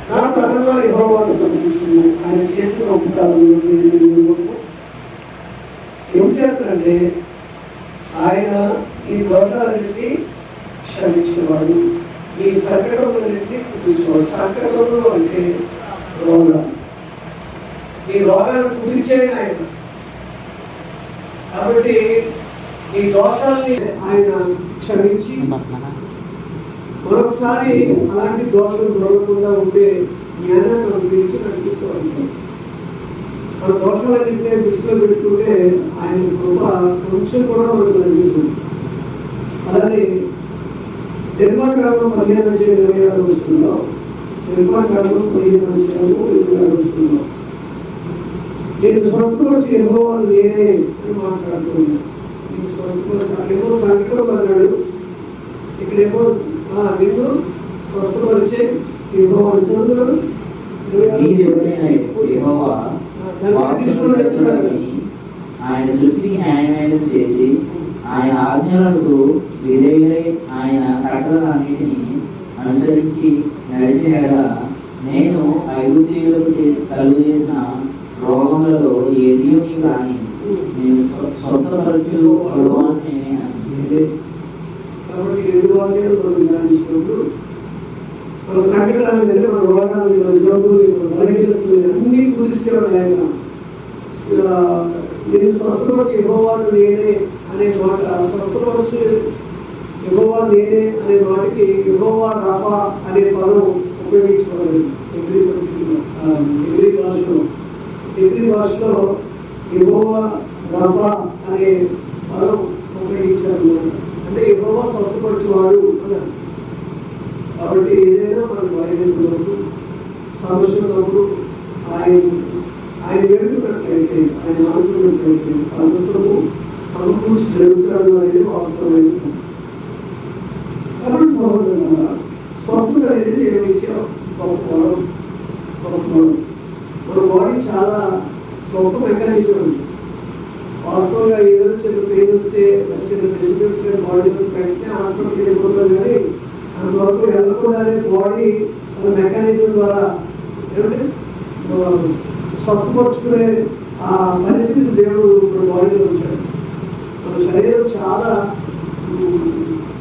నా ప్రకారంగా యెహోవాను స్తుతించుకున్నాను. ఆయన చేసిన ఉపకారం ఏం చేస్తారంటే ఆయన ఈ దోషాలన్నింటినీ క్షమించేవాడు, ఈ సంకటములన్నింటినీ కుదిర్చేవాడు. సంకటములు అంటే రోగాలు, ఈ రోగాలను కుదిర్చేది ఆయన. కాబట్టి ఈ దోషాలని ఆయన క్షమించి మరొకసారి అలాంటి దోషం జరగకుండా ఉండే జ్ఞానాన్ని అనుగ్రహించి నడిపిస్తూ ఉంటాం. మన దోషాలన్నింటినీ దృష్టిలో పెట్టుకుంటే ఆయన కృప కొంచెం కూడా మనకు లభిస్తుంది. అలానే నిర్మాకాలం 15-26 వస్తున్నాం. నిర్మాకాలం 15-26 వస్తున్నాం. నేను స్వస్థపరిచి యెహోవాను నేనే అని మాట్లాడుతున్నాను. నేను స్వస్థపరిచాలేమో సంకటం అన్నాడు, ఇక్కడేమో నిన్ను స్వస్థపరిచే యెహోవాను. చదువుతున్నాడు. ఆయన దృష్టికి న్యాయమైనది చేసి ఆయన ఆజ్ఞలకు విధేయులై ఆయన కట్టడలన్నిటిని అనుసరించి నడిచిన నేను ఐగుప్తీయులకు కలుగు చేసిన రోగములలో ఏది కానీ నేను స్వస్థపరచు కాబట్టి మన సంకటాలు మన రోగాలు మన జబ్బులు అన్ని కుదిర్చేవాడు ఆయన. నేను స్వస్థపరచు యెహోవాను నేనే అనే మాట, స్వస్థపరచు యెహోవా నేనే అనే మాటకి యెహోవా రఫా అనే పదం ఉపయోగించబడింది హెబ్రీ భాషలో యెహోవా రఫా అనే పదం ఉపయోగించారు. అంటే యెహోవా స్వస్థపరచువాడు అన్నారు. కాబట్టి ఏదైనా మనకు వైద్యులకు సమస్య ఉన్నప్పుడు ఆయన వేడుకున్నట్లయితే, ఆయన ఆడుకున్నట్లయితే సమస్తము సమకూర్చి జరుగుతాడు అనేది వాస్తవమైంది. కాబట్టి సహోదరులారా, స్వస్థత అనేది దేవుడు ఇచ్చే గొప్ప వరం. మన బాడీ చాలా గొప్ప మెకానిజం ఉంది. వాస్తవంగా ఏదైనా చిన్న పెయిన్ వస్తే, చిన్న డిస్టర్బెన్స్ బాడీలో పెడితే హాస్పిటల్కి వెళ్ళిపోతాం. కానీ అంతవరకు వెళ్ళకుండానే బాడీ మన మెకానిజం ద్వారా ఏమంటే స్వస్థపరుచుకునే ఆ పరిస్థితిని దేవుడు మన బాడీలో ఉంచాడు. మన శరీరం చాలా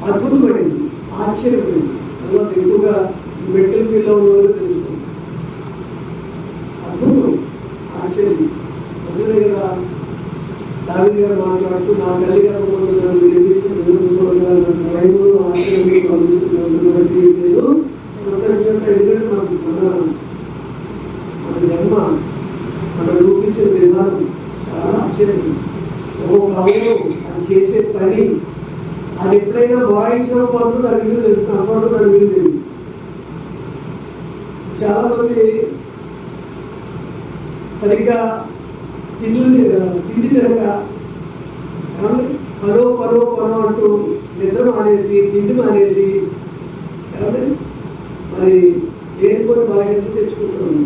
అద్భుతమైంది, ఆశ్చర్యమైంది. తర్వాత ఎక్కువగా మెడికల్ ఫీల్డ్లో ఉన్న వాళ్ళు తెలుస్తుంది. అద్భుతం, ఆశ్చర్యం. అందుకే కదా దావీదు గారు మాట్లాడుతూ, నా తల్లి గారు ఎందుకంటే మన జన్మ, మన రూపించిన విధానం చాలా ఆశ్చర్యం. ఒక్కొక్క అవయవం అది చేసే పని, అది ఎప్పుడైనా వాయించిన పనులు దాని విలువ తెలుస్తుంది, అంతవరకు దాని విలువ తెలియదు. చాలా మంది సరిగ్గా తిండి తినక పరో అంటూ నిద్ర మానేసి, తిండి మానేసి మరి లేనిపోయి బలహీనత తెచ్చుకుంటున్నాం.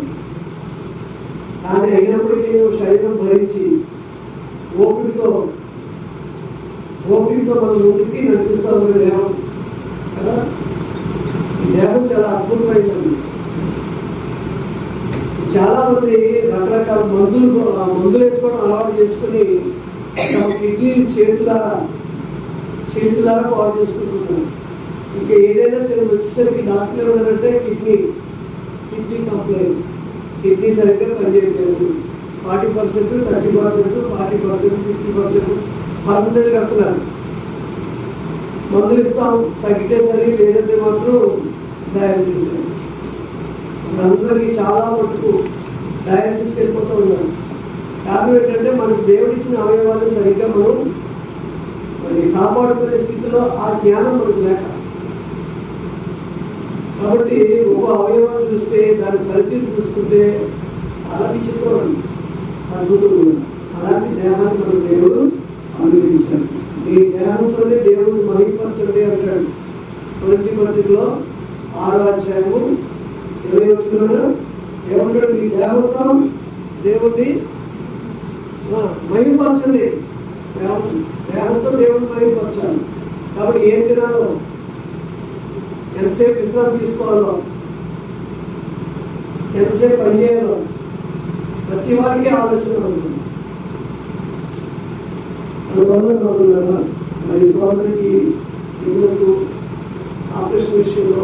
కానీ అయినప్పటికీ శరీరం భరించి ఓపికతో మనం ముందుకి నడిపిస్తాం దేహం కదా. ఈ దేహం చాలా అద్భుతమైనది. చాలా మంది రకరకాల మందులు వేసుకోవడం అలవాటు చేసుకుని కిడ్నీ చేతులారా పాడు చేసుకుంటున్నారు. ఇంకా ఏదైనా చిన్న వచ్చేసరికి డాక్టర్ ఏమన్నారంటే కిడ్నీ కంప్లైంట్, కిడ్నీ సరిగ్గా పనిచేయట్లేదు. 40%, 30%, 40%, 50% కడుతున్నారు. మందులు ఇస్తాం, తగ్గితే సరే, లేదంటే మాత్రం డయాలసిస్. అందరికీ చాలా మటుకు డయాలసిస్కి వెళ్ళిపోతూ ఉన్నారు. కారణం ఏంటంటే మనకు దేవుడిచ్చిన అవయవాలను సరిగ్గా మనం మరి కాపాడుకునే స్థితిలో ఆ జ్ఞానం మనకు లేక. కాబట్టి ఒక అవయవాన్ని చూస్తే దాని ఫలితం చూస్తుంటే చాలా విచిత్రం అండి, అద్భుతంగా ఉంది. అలాంటి దేహాన్ని మన దేవుడు అనుగ్రహించాడు. ఈ దేహంతోనే దేవుడు మహిమపరచండి అంటాడు. కొరింథీ పత్రికలో 6వ అధ్యాయము 20వ వచనంలో ఏమంటాడు? ఈ దేహంతో దేవుడిని మహిమపరచండి. దేహంతో దేవుడిని మహిమపరచాలి. కాబట్టి ఏం తినాలో, ఎంతసేపు విశ్రాంతి తీసుకోవాలో, ఎంతసేపు పనిచేయాలో ప్రతి వారికి ఆలోచన వస్తుంది. అందువల్ల మరి సోదరికి పిల్లలకు ఆపరేషన్ విషయంలో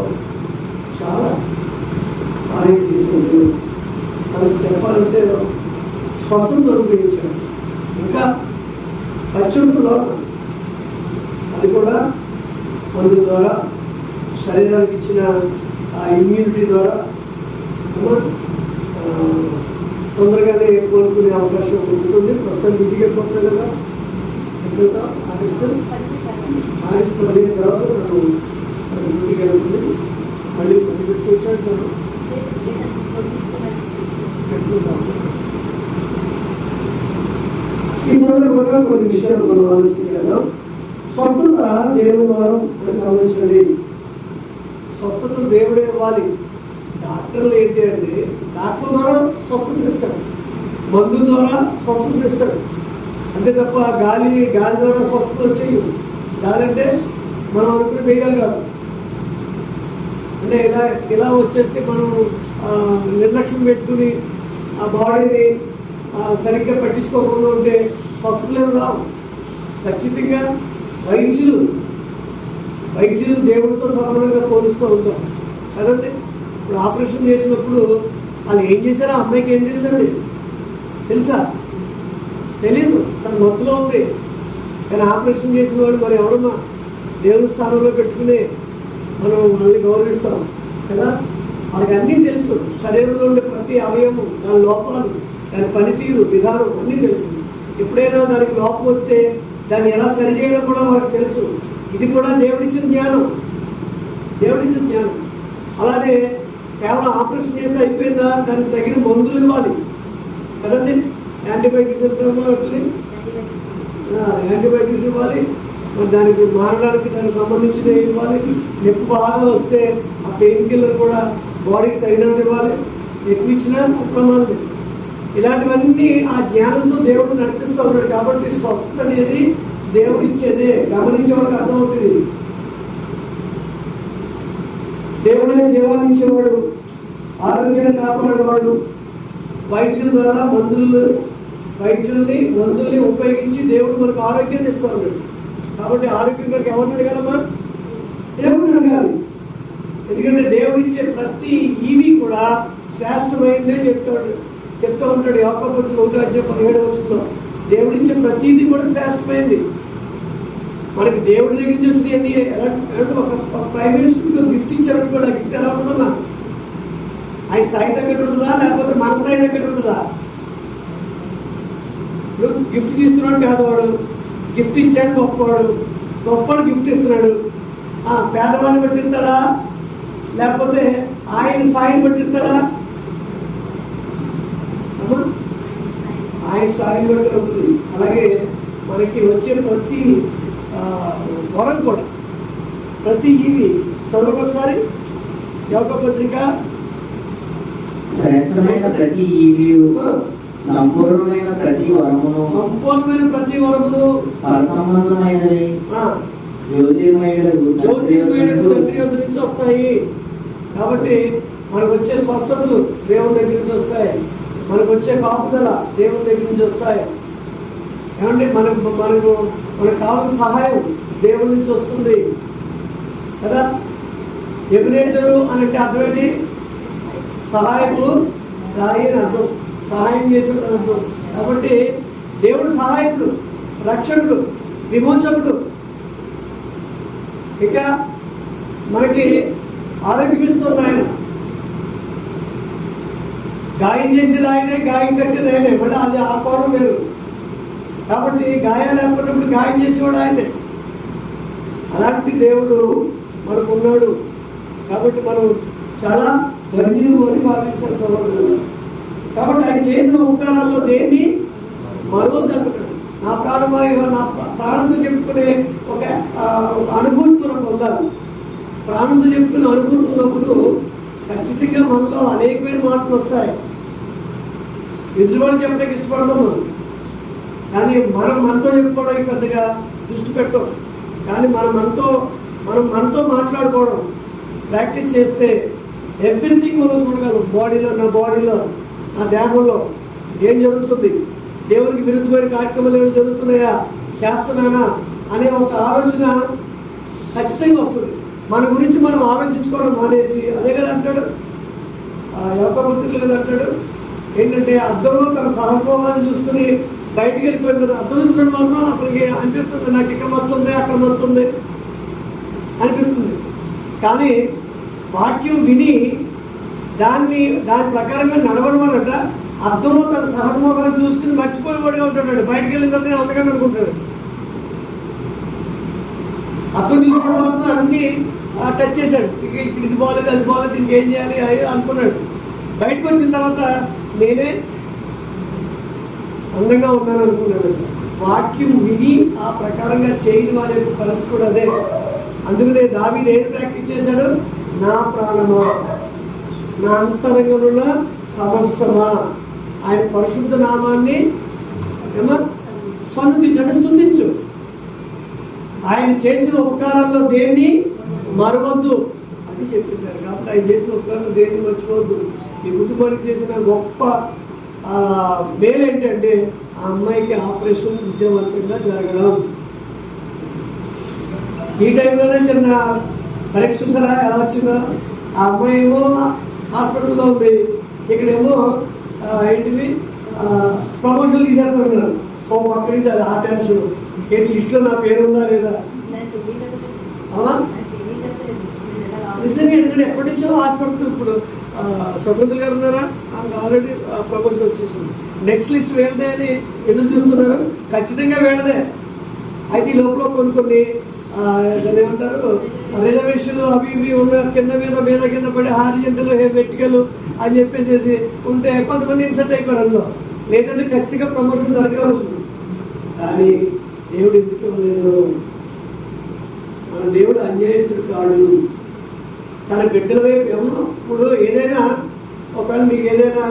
చాలా సహాయం తీసుకుంటూ తనకు చెప్పాలంటే స్వస్థత అనుభవించాడు. ఇంకా ఖర్చుంటు లోకం అది కూడా మందు ద్వారా శరీరానికి ఇచ్చిన ఆ ఇమ్యూనిటీ ద్వారా తొందరగానే కోలుకునే అవకాశం ఉంటుంది. ప్రస్తుతం ఇంటికి వెళ్ళిపోతుంది కదా, ఎప్పుడైనా ఆగస్టు 15 తర్వాత మనం ఇంటికి వెళ్తుంది. మళ్ళీ పెట్టుకొచ్చాడు సార్ పెట్టుకుంటాం. ఈ సందర్భంగా కొన్ని విషయాలు మనం ఆలోచించగలం. స్వస్థత దేవుని ద్వారా గమనించండి. స్వస్థత దేవుడే ఇవ్వాలి. డాక్టర్లు ఏంటి అంటే డాక్టర్ ద్వారా స్వస్థత ఇస్తాడు, మందుల ద్వారా స్వస్థత ఇస్తాడు. అంతే తప్ప గాలి ద్వారా స్వస్థత వచ్చేవి. గాలి అంటే మనం అనుకునే వేయాలి కాదు. అంటే ఇలా వచ్చేస్తే మనం నిర్లక్ష్యం పెట్టుకుని ఆ బాడీని సరిగ్గా పట్టించుకోకుండా ఉంటే స్వస్థతలు రావు. ఖచ్చితంగా వైద్యులు దేవుడితో సమానంగా పోలుస్తూ ఉంటాం కదండి. ఇప్పుడు ఆపరేషన్ చేసినప్పుడు వాళ్ళు ఏం చేశారో ఆ అమ్మాయికి ఏం తెలుసండి? తెలుసా? తెలీదు, తన మత్తులో ఉంది. కానీ ఆపరేషన్ చేసిన వాళ్ళు మరి ఎవరన్నా దేవుని స్థానంలో పెట్టుకుని మనం వాళ్ళని గౌరవిస్తాం కదా. వాళ్ళకి అన్నీ తెలుసు. శరీరంలో ఉండే ప్రతి అవయవం, దాని లోపాలు, దాని పనితీరు విధానం అన్నీ తెలుసు. ఎప్పుడైనా దానికి లోపం వస్తే దాన్ని ఎలా సరిచేయాలో కూడా వాళ్ళకి తెలుసు. ఇది కూడా దేవుడిచ్చిన జ్ఞానం. అలానే కేవలం ఆపరేషన్ చేస్తే అయిపోయిందా? దానికి తగిన మందులు ఇవ్వాలి కదండి. యాంటీబయాటిక్స్ ఇవ్వాలి. మరి దానికి మారడానికి దానికి సంబంధించినవి ఇవ్వాలి. నొప్పి బాగా వస్తే ఆ పెయిన్ కిల్లర్ కూడా బాడీకి తగినంత ఇవ్వాలి. ఎక్కువ ఇచ్చినా ప్రమాదం. ఇలాంటివన్నీ ఆ జ్ఞానంతో దేవుడు నడిపిస్తూ ఉన్నాడు. కాబట్టి స్వస్థత అనేది దేవుడిచ్చేదే. గమనించేవాడికి అర్థమవుతుంది. దేవుడే జీవాన్ని ఇచ్చేవాడు, ఆరోగ్యాన్ని కాపాడేవాడు. వైద్యుల ద్వారా మందుల్ని ఉపయోగించి దేవుడు మనకు ఆరోగ్యాన్ని ఇస్తూ ఉన్నాడు. కాబట్టి ఆరోగ్యం కనుక ఎవరిని అడగాలమ్మా? దేవుడిని అడగాలి. ఎందుకంటే దేవుడు ఇచ్చే ప్రతి ఈవి కూడా శ్రేష్టమైందే చెప్తూ ఉంటాడు. యాకోబు 1:17 దేవుడిచ్చే ప్రతిదీ కూడా శ్రేష్టమైంది. మనకి దేవుడి దగ్గర నుంచి వచ్చినాయి ఎలాంటి ఒక ప్రైమ్ మినిస్టర్కి గిఫ్ట్ ఇచ్చారు కూడా. గిఫ్ట్ ఎలా ఉంటుందన్నా? ఆయన స్థాయి తగ్గట్టు ఉంటుందా లేకపోతే మన స్థాయి తగ్గట్టు ఉంటుందా? ఇప్పుడు గిఫ్ట్ తీసుకున్నాడు పేదవాడు, గిఫ్ట్ ఇచ్చాడు గొప్పవాడు గిఫ్ట్ ఇస్తున్నాడు. పేదవాడిని పట్టిస్తాడా లేకపోతే ఆయన స్థాయిని పట్టిస్తాడా? ఆయన స్థాయిని బట్టి ఉంటుంది. అలాగే మనకి వచ్చే ప్రతి వరం కూడా, ప్రతి ఇది చదువు ఒకసారి యోగ పత్రిక. శ్రేష్టమైన ప్రతి ఈవియు, సంపూర్ణమైన ప్రతి వరమును, సంబంధమైనది జ్యోతిర్మయుడగు తండ్రి యొద్ద నుంచి వస్తాయి. కాబట్టి మనకు వచ్చే స్వస్థతలు దేవుని దగ్గర నుంచి వస్తాయి. మనకు వచ్చే కాపుదల దేవుని దగ్గర నుంచి వస్తాయి. ఏమంటే మనకు కావాల్సిన సహాయం దేవుడి నుంచి వస్తుంది కదా. ఎబినేజరు అని అంటే అర్థమేంటి? సహాయకు రాయి అని అర్థం. సహాయం చేసిన అర్థం. కాబట్టి దేవుడు సహాయకుడు, రక్షకుడు, విమోచకుడు. ఇక మనకి ఆరోగ్యం ఇస్తుంది ఆయన. గాయం చేసేది ఆయనే, గాయం కట్టేది ఆయనే. మళ్ళీ అది ఆ కోణం వేరు. కాబట్టి గాయాలు లేకపోయినప్పుడు గాయం చేసేవాడు ఆయనే. అలాంటి దేవుడు మనకు ఉన్నాడు. కాబట్టి మనం చాలా ధన్యులు అని భావించాలి సహోదరులు. కాబట్టి ఆయన చేసిన ఉపకారాల్లో దేన్ని మరొద్దంటున్నాడు. నా ప్రాణంతో చెప్పుకునే ఒక అనుభూతి మనం పొందాలి. ప్రాణంతో చెప్పుకునే అనుభూతి ఉన్నప్పుడు ఖచ్చితంగా మనలో అనేకమైన మార్పులు వస్తాయి. ఎదురువాళ్ళు చెప్పడానికి ఇష్టపడతాం మనం, కానీ మనం మనతో చెప్పుకోవడానికి పెద్దగా దృష్టి పెట్టం. కానీ మనం మనతో మాట్లాడుకోవడం ప్రాక్టీస్ చేస్తే ఎవ్రీథింగ్ మనం చూడగలం. నా బాడీలో నా దేహంలో ఏం జరుగుతుంది, దేవునికి విరుద్ధమైన కార్యక్రమాలు ఏమి జరుగుతున్నాయా, చేస్తున్నానా అనే ఒక ఆలోచన ఖచ్చితంగా వస్తుంది. మన గురించి మనం ఆలోచించుకోవడం మానేసి, అదే కదా అంటాడు యోగపత్రికలు కదా అంటాడు ఏంటంటే, అద్దంలో తన సహభోగాన్ని చూసుకుని బయటికి వెళ్ళిపోయిన కదా, అద్దం చూసిన మాత్రం అతనికి అనిపిస్తుంది నాకు ఇక్కడ మచ్చుంది అక్కడ మచ్చుంది అనిపిస్తుంది. కానీ వాక్యం విని దాని ప్రకారంగా నడవడం వల్ల అద్దంలో తన సహభోగాన్ని చూసుకుని మర్చిపోయేవాడుగా ఉంటాడు. బయటికి వెళ్ళిన తర్వాత అందగానే అనుకుంటాడు. అర్థం చూసుకోవడం మాత్రం అన్ని టచ్ చేశాడు. ఇక ఇప్పుడు ఇది బాగాలేదు అది బాగాలేదు ఇంకేం చేయాలి అది అనుకున్నాడు. బయటకు వచ్చిన తర్వాత నేనే అందంగా ఉన్నాను అనుకున్నాడు. వాక్యం విని ఆ ప్రకారంగా చేయని వారి యొక్క పరిస్థితి కూడా అదే. అందుకనే దావీదు ఏది ప్రాక్టీస్ చేశాడు, నా ప్రాణమా నా అంతరంగంలో సమస్తమా ఆయన పరిశుద్ధ నామాన్ని స్తుతించు. ఆయన చేసిన ఉపకారాల్లో దేన్ని మరవద్దు అని చెప్తుంటారు. కాబట్టి ఆయన చేసిన ఉపకారాలు దేన్ని మర్చిపోవద్దు. ఈ కుటుంబానికి చేసిన గొప్ప మేలు ఏంటంటే ఆ అమ్మాయికి ఆపరేషన్ విజయవంతంగా జరగడం. ఈ టైంలోనే చిన్న పరీక్ష చూసారా ఎలా వచ్చిందో. ఆ అమ్మాయి ఏమో హాస్పిటల్లో ఉంది, ఇక్కడేమో ఏంటివి ప్రమోషన్ తీసేస్తూ ఉన్నారు. ఓ అక్కడి నుంచి అది ఆ టెన్షన్ ఏంటి లిస్ట్లో నా పేరు ఉందా లేదా నిజంగా. ఎందుకంటే ఎప్పటి నుంచో హాస్పిటల్ ఇప్పుడు స్వతంత్ర గారు ఉన్నారా, ఆమెకు ఆల్రెడీ ప్రమోషన్ వచ్చేసింది. నెక్స్ట్ లిస్ట్ వేళదే అని ఎదురు చూస్తున్నారు. ఖచ్చితంగా వేళదే. అయితే ఈ లోపల కొన్ని దాన్ని ఏమంటారు రిజర్వేషన్లు అవి ఇవి ఉన్న కింద మీద కింద పడి హారిజెంటల్ వెర్టికల్ అని చెప్పేసి ఉంటే కొంతమంది ఇన్సర్ట్ అయిపోయారు అందులో. లేదంటే ఖచ్చితంగా ప్రమోషన్ జరగవచ్చు. కానీ దేవుడు ఎందుకు ఇవ్వలేదు? మన దేవుడు అన్యాయస్తుడు కాడు. తన బిడ్డల వైపు ఎవరు ఇప్పుడు ఏదైనా ఒకవేళ మీకు ఏదైనా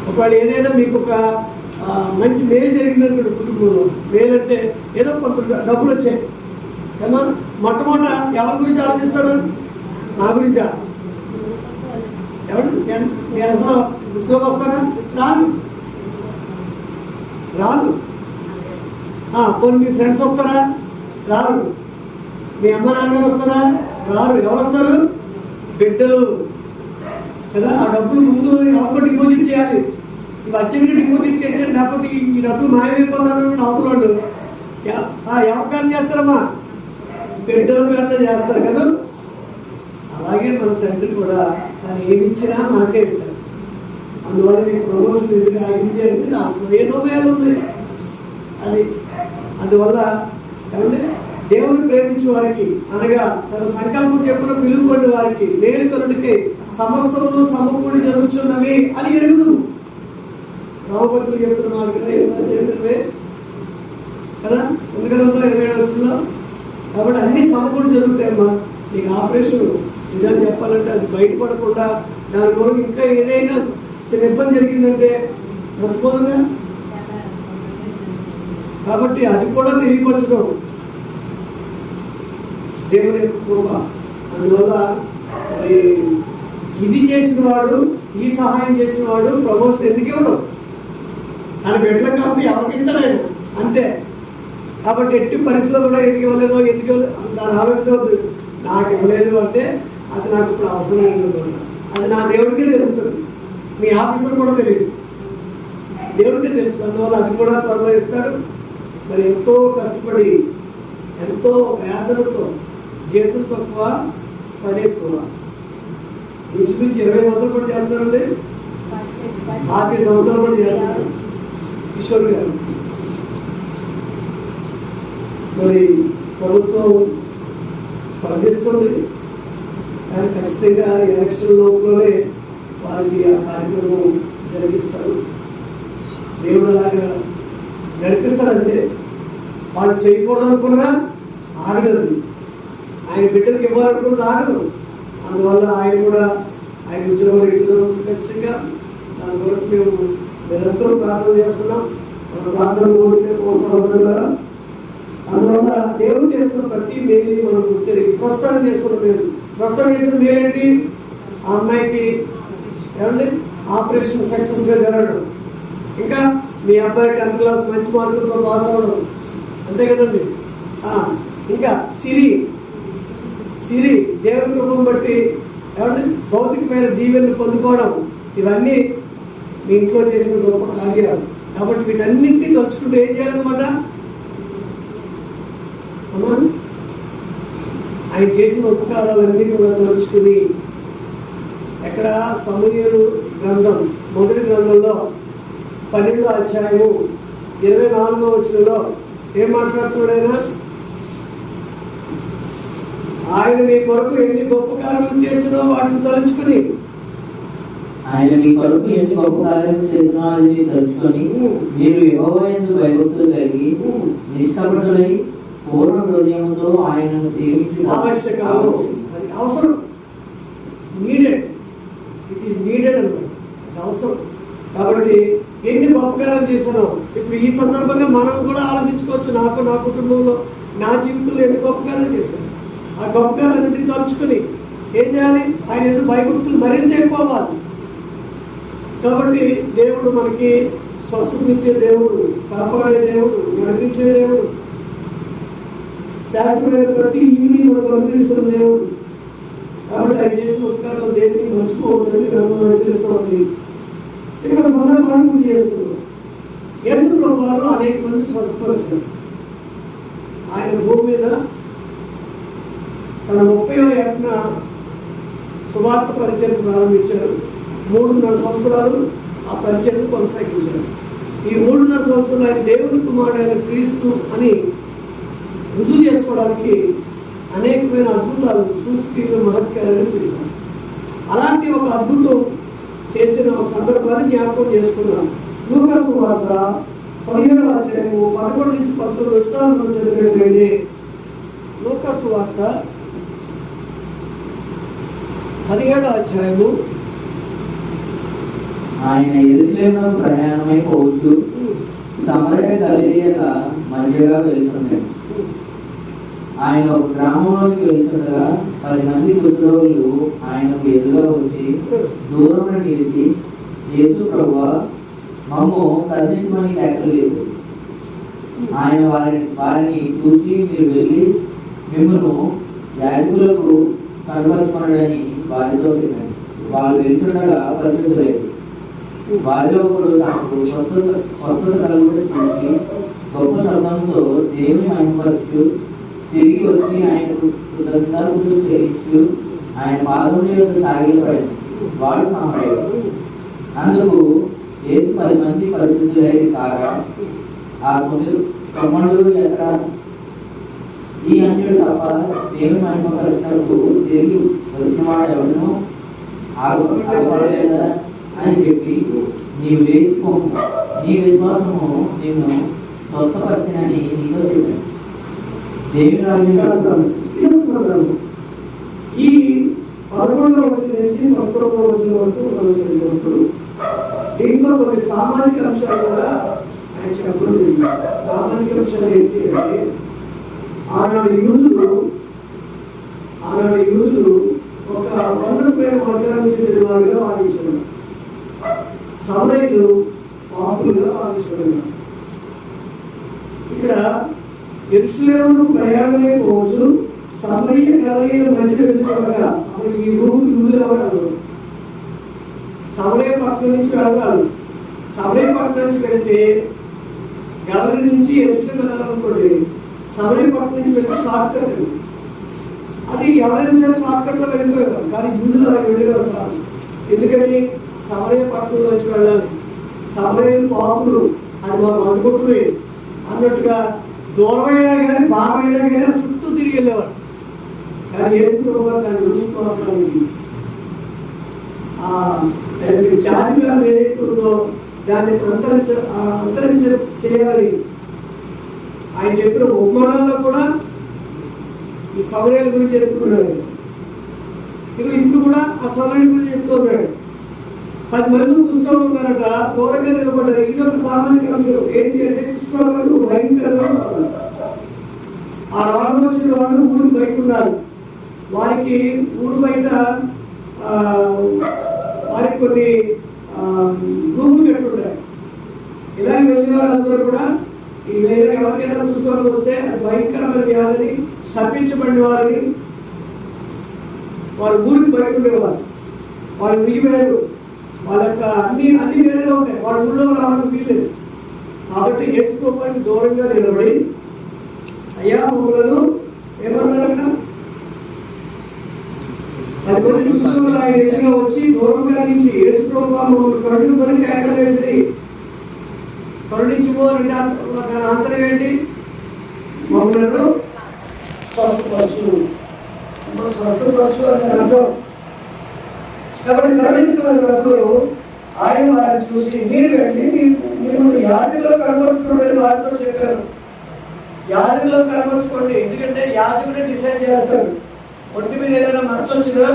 ఒకవేళ ఏదైనా మీకు ఒక మంచి మేలు జరిగిందనుకోండి కుటుంబంలో. మేలు అంటే ఏదో కొంత డబ్బులు వచ్చాయి ఏమా, మొట్టమొదట ఎవరి గురించి ఆలోచిస్తారు? నా గురించా? ఎవరు నేను అసలు ఉద్యోగం వస్తానా? రాను. కొన్ని మీ ఫ్రెండ్స్ వస్తారా? రారు. మీ అమ్మ నాన్నగారు వస్తారా? రారు. ఎవరు వస్తారు? బిడ్డలు కదా. ఆ డబ్బులు ముందు ఎవరికో డిపాజిట్ చేయాలి. ఇవి అర్జెంట్గా డిపాజిట్ చేసాడు, లేకపోతే ఈ డబ్బులు మాయమైపోతాను అవతలాడు. ఎవరి పేరు చేస్తారమ్మా? బిడ్డల పేరుతో చేస్తారు కదా. అలాగే మన తండ్రి కూడా తను ఏమి ఇచ్చినా మనకే ఇస్తాడు. అందువల్ల మీకు ప్రమోషన్ ఎందుకు ఆగింది అంటే దాంట్లో ఏదో మేలు ఉంది అది. అందువల్ల ఏమంటే దేవుని ప్రేమించే వారికి అనగా తన సంకల్పం చెప్పిన పిలుపుబడి వారికి మేలు కలుడికై సమస్తములు సమకూడి జరుగుతున్నవి అని ఎరుగుదు. రామభక్తులు చెప్తున్న మాట కదా కదా ఎందుకంటే 27వ వచనంలో. కాబట్టి అన్ని సమకూడి జరుగుతాయమ్మా. నీకు ఆపరేషన్ నిజంగా చెప్పాలంటే అది బయటపడకుండా దాని కొరకు ఇంకా ఏదైనా చిన్న ఇబ్బంది జరిగిందంటే నష్టపోదుగా. కాబట్టి అది కూడా తెలియపరచడం దేవుని యొక్క కృప. అందువల్ల ఇది చేసిన వాడు, ఈ సహాయం చేసిన వాడు ప్రమోషన్ ఎందుకు ఇవ్వడం? ఆయన బిడ్డలకు కాబట్టి ఎవరికి ఇస్తాడు ఆయన అంతే. కాబట్టి ఎట్టి పరిస్థితుల్లో కూడా ఎందుకు ఇవ్వలేదో ఎందుకు ఇవ్వలేదు దాని ఆలోచన వద్దు. నాకు ఇవ్వలేదు అంటే అది నాకు ఇప్పుడు అవసరం లేదు. అది నా దేవుడికే తెలుస్తుంది, మీ ఆఫీసర్ కూడా తెలియదు, దేవుడికే తెలుస్తుంది. అందువల్ల అది కూడా త్వరలో ఇస్తాడు. మరి ఎంతో కష్టపడి ఎంతో వేదనతో చేతులు తక్కువ పని ఎక్కువ. ఇంచుమించు 20 సంవత్సరాలు కూడా చేస్తున్నారండి. 5 సంవత్సరాలు కూడా చేస్తున్నారు కిషోర్ గారు. మరి ప్రభుత్వం స్పందిస్తుంది, కానీ ఖచ్చితంగా ఎలక్షన్ లోపలనే వారికి ఆ కార్యక్రమం జరిగిస్తారు. దేవుడు అలాగా నడిపిస్తారు అంతే. వాళ్ళు చేయకూడదు అనుకున్నా ఆగదు. ఆయన బిడ్డలకు ఇవ్వాలనుకున్నది ఆగదు. అందువల్ల ఆయన కూడా ఆయన ఉద్యోగం ఇట్లా ఖచ్చితంగా దాని కొరకు మేము నిరంతరం ప్రార్థన చేస్తున్నాం. మన ప్రార్థన కోరిక కోసం అందువల్ల దేవుడు చేస్తున్న ప్రతి మేలు మనం గుర్తిరిగి ప్రస్తుతం చేస్తున్న మేలు. ప్రస్తుతం చేస్తున్న మేలు ఏంటి? ఆ అమ్మాయికి ఏమండి ఆపరేషన్ సక్సెస్గా జరగడం, ఇంకా మీ అబ్బాయి 10th క్లాస్ మంచి మార్కులతో పాస్ అవ్వడం, అంతే కదండి. ఇంకా సిరి దేవుని కృపను బట్టి ఏమంటే భౌతికమైన దీవెనలు పొందుకోవడం, ఇవన్నీ మీ ఇంట్లో చేసిన గొప్ప కార్యాలు. కాబట్టి వీటన్నింటినీ తలుచుకుంటూ ఏం చేయాలన్నమాట? ఆయన చేసిన ఉపకారాలన్నీ కూడా తలుచుకుని, ఎక్కడ సమూయేలు గ్రంథం మొదటి గ్రంథంలో 12వ అధ్యాయము 24వ వచనంలో ఏం మాట్లాడుతున్నాడు? ఆయన మీ కొరకు ఎన్ని గొప్ప కార్యలు చేసినో వాటిని తలుచుకుని, ఆయన మీ కొరకు ఎన్ని గొప్ప కార్యలు చేసినో అది తలుచుకొని మీరు యెహోవా యందు భయభక్తులు కలిగి నిష్కపటులై పూర్ణ హృదయముతో ఆయనను సేవించుట అవసరం, నీడెడ్, ఇట్ ఈస్ నీడెడ్ అన్నమాట, అవసరం. కాబట్టి ఎన్ని గొప్ప కార్యాలు చేశానో ఇప్పుడు ఈ సందర్భంగా మనం కూడా ఆలోచించుకోవచ్చు. నా కుటుంబంలో నా జీవితంలో ఎన్ని గొప్ప కార్యాలు చేశాను. ఆ గొప్ప కార్యాలన్నింటినీ తలుచుకుని ఏం చేయాలి? ఆయన ఎందుకు భయభక్తులు మరింత ఎక్కువ అవ్వాలి. కాబట్టి దేవుడు మనకి స్వస్థతనిచ్చే దేవుడు, కాపాడే దేవుడు, నడిపించే దేవుడు, శాస్త్రమైన ప్రతి ఇవిని మనకు అనుగ్రహిస్తున్న దేవుడు. కాబట్టి ఆయన చేసిన ఉపకారాలు దేనికి మర్చిపోవద్దని మనం చేస్తుంది. ఇక్కడ సందర్భాన్ని గుర్తు చేసుకున్నాం. యేసు ప్రభువు అనేక మంది స్వస్థపరిచారు. ఆయన భూమి మీద తన 30వ ఏటన సువార్త పరిచయం ప్రారంభించారు. 3.5 సంవత్సరాలు ఆ పరిచయం కొనసాగించారు. ఈ 3.5 సంవత్సరాలు ఆయన దేవుని కుమారుడైన క్రీస్తు అని రుజువు చేసుకోవడానికి అనేకమైన అద్భుతాలు, సూచక్రియలు, మహత్కార్యాలు చేశారు. అలాంటి ఒక అద్భుతం చేసిన సందర్భాన్ని జ్ఞాపకం చేసుకున్నాం. లూకా సువార్త 17వ అధ్యాయము 11 నుంచి 19 వచనాలను చదివినట్లయితే, లూకా సువార్త 17వ అధ్యాయము. ఆయన యెరూషలేమునకు ప్రయాణమై పోవచ్చు సమరయ గలిలయ మధ్యగా వెళ్తున్నాడు. ఆయన ఒక గ్రామంలోకి వెళ్తుండగా 10 మంది కుష్ఠరోగులు ఆయనకు ఎదురుగా వచ్చి దూరం నిలిచి, యేసు ప్రభువా మమ్ము కరుణించమని కేకలు వేశారు. ఆయన వారిని చూసి, మీరు వెళ్ళి మిమ్మల్ని యాజకులకు కనపరచుకున్నాడని వారితో చెప్పాడు. వాళ్ళు వెళ్తుండగా పరిశుద్ధులేదు. వారిలో ఒకడు తనకు స్వస్థత కలుగుట చూసి గొప్ప శబ్దంతో దేవుని మహిమపరుచు తిరిగి వచ్చి ఆయనకు కృతజ్ఞతలు చెల్లించు ఆయన పాదముల యొక్క సాగిలపడింది. వాడు సమరయుడు. అందుకు యేసు 10 మంది పరిశుద్ధులై కాగా ఆ 9 ఎక్కడ? ఈ అన్యుడు తప్ప దేవుని మహిమపరచుటకు తిరిగి వచ్చిన వాడు ఎవరినో ఆగపడలేదా అని చెప్పి, నీవు లేచిపోము, నీ విశ్వాసము నిన్ను స్వస్థపరిచినని నీతో చెప్పాను. దేవుని రాజ్యం ఈ 11వ వచనం నుంచి 19వ వచనం వరకు మనం చదివినప్పుడు దీంట్లో కొన్ని సామాజిక అంశాలు కూడా ఆయన చెప్పడం జరిగింది. సామాజిక అంశాలు ఏంటి అంటే, ఆనాడు యూదులు ఒక వర్గమైన వర్గానికి చెందిన వారిగా భావించారు. సమరయులు పాపులుగా భావించారు. ఇక్కడ యెరూషలేమునకు ప్రయాణమై పోవచ్చు సమరయ గలిలయ మధ్యలో వెళ్తుండగా, అసలు ఈ యూదులు ఎవరు? సమరయ పట్టణం నుంచి వెళ్ళాలి. సమరయ పట్టణం నుంచి వెళ్తే గలిలయ నుంచి యెరూషలేము వెళ్ళాలనుకోండి, సమరయ పట్టణం నుంచి వెళ్తే షార్ట్ కట్. అది ఎవరైనా సరే షార్ట్ కట్ లో వెళ్ళిపోయారు, కానీ యూదులు అలా వెళ్ళేవారు కాదు. ఎందుకని? సమరయ పట్టణం నుంచి వెళ్ళాలి, సమరయులు పాపులు, అది మనం అనుకుంటుంది అన్నట్టుగా దూరమైనా కానీ భారమైనా కానీ చుట్టూ తిరిగి వెళ్ళేవారు. కానీ యేసు ప్రభువు దాన్ని రుజువుకోవడానికి జాతిగా ఏదైతే ఉందో దాన్ని అంతరించ చేయాలి. ఆయన చెప్పిన ఉపమానాల్లో కూడా ఈ సమరయుల గురించి చెప్తున్నాడు. ఇప్పుడు కూడా ఆ సమరయుల గురించి చెప్తున్నాడు. 10 మంది కుష్ఠరోగులు ఉన్నారట, దూరంగా నిలబడ్డారు. ఇది ఒక సామాజిక అంశం. ఏంటి అంటే కుష్ఠరోగులు భయంకరంగా ఉన్నారు. ఆ రోగం వచ్చిన వాళ్ళు ఊరు బయట ఉన్నారు. వారికి ఊరు బయట వారికి కొన్ని రూములు కట్టుకుంటారు. ఇలాగే వెళ్ళిన వాళ్ళందరూ కూడా ఈ ఎవరికైనా కుష్ఠరోగం వస్తే అది భయంకరమైన వ్యాధిని శపించబడిన వారిని వారు ఊరికి బయట ఉండేవారు. వాళ్ళు ఉయ్యి వేరు, వాళ్ళ యొక్క అన్ని వేరుగా ఉంటాయి. వాళ్ళ ఊళ్ళో రావడానికి వీల్లేదు. కాబట్టి యేసు ప్రభువుకి దూరంగా నిలబడి అయ్యా మమ్మలను ఏమన్నారన్నా 10 మంది కుష్ఠరోగులు ఆయన ఎదురుగా వచ్చి దూరంగా నుంచి యేసు ప్రభువా మమ్మల్ని కరుణించమని కేకలు వేసి కరుణించుకో అంటే దాని ఆంతరం ఏంటి? మమ్మలను స్వస్థపరచు అనే అర్థం. కాబట్టి కరుణించుకున్నప్పుడు ఆయన వారిని చూసి మీరు వెళ్ళి మిమ్మల్ని యాజకులో కనబరుచుకోండి వారితో చెప్పారు. యాజకులో కనబరుచుకోండి, ఎందుకంటే యాజకుడే డిసైడ్ చేస్తాడు. ఒంటి మీద ఏదైనా మచ్చ వచ్చినా,